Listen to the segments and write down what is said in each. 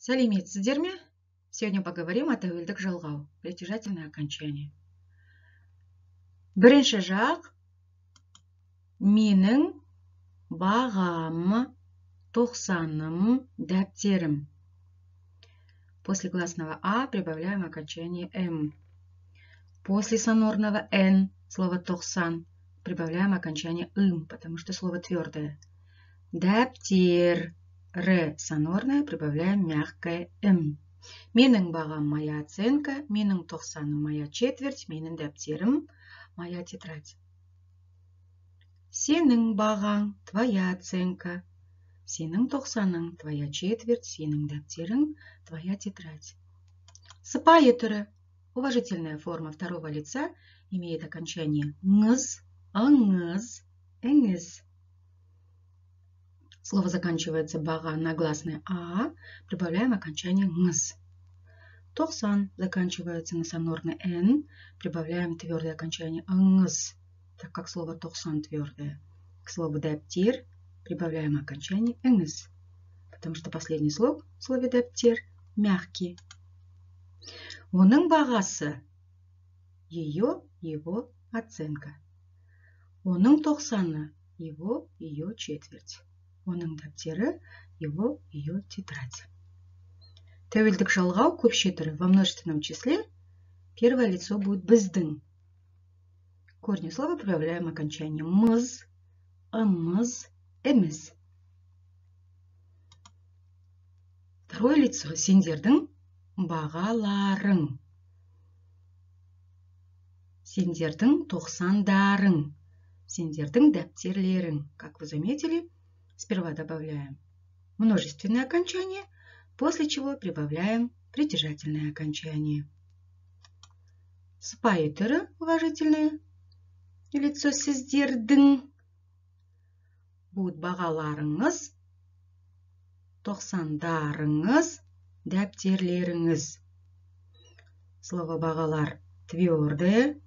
Сәлеметсіздер ме? Сегодня поговорим о тәуелдік жалғау, притяжательное окончание. Бірінші жақ менің бағам, тоқсаным, дәптерім. После гласного А прибавляем окончание М. После сонорного Н, слово тоқсан, прибавляем окончание Ым, потому что слово твердое. Дәптер. Р сонорное, прибавляем мягкое М. Менің бағам моя оценка, менің тоқсаным моя четверть, менің дәптерім моя тетрадь. Сенің бағаң твоя оценка, сенің тоқсаның твоя четверть, сенің дәптерің твоя тетрадь. Сыпайы түрі. Уважительная форма второго лица имеет окончание ңыз, ыңыз, эңіз. Слово заканчивается бага на гласное А, прибавляем окончание ңыз. Тоқсан заканчивается на сонорный Н, прибавляем твердое окончание ыңыз, так как слово тоқсан твердое. К слову дәптер прибавляем окончание эңіз, потому что последний слог в слове дәптер мягкий. Оның бағасы ее, его оценка. Оның тоқсаны его, ее четверть. Оның дәптері его, ее тетрадь. Тәуелдік жалғау көпше түрі во множественном числе. Первое лицо будет біздің. Корни слова прибавляем окончание мыз, ымыз, эміз. Второе лицо сендердің бағаларың. Сендердің тоқсандарың. Сендердің дәптерлерің. Как вы заметили, сперва добавляем множественное окончание, после чего прибавляем притяжательное окончание. Сыпайы түрі уважительные. Лицо сіздердің будет бағаларыңыз, тоқсандарыңыз, дәптерлеріңіз. Слово бағалар твердое.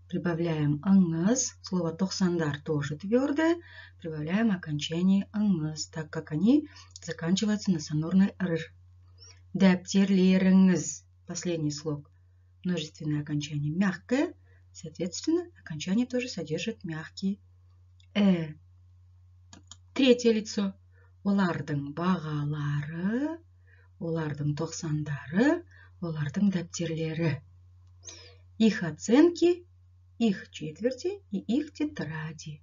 Прибавляем ыңыз. Слово тоқсандар тоже твердое. Прибавляем окончание ыңыз, так как они заканчиваются на сонорный р. Дәптерлеріңіз. Последний слог. Множественное окончание мягкое. Соответственно, окончание тоже содержит мягкий Третье лицо. Олардың бағалары, олардың тоқсандары, олардың дәптерлері. Их оценки, их четверти и их тетради.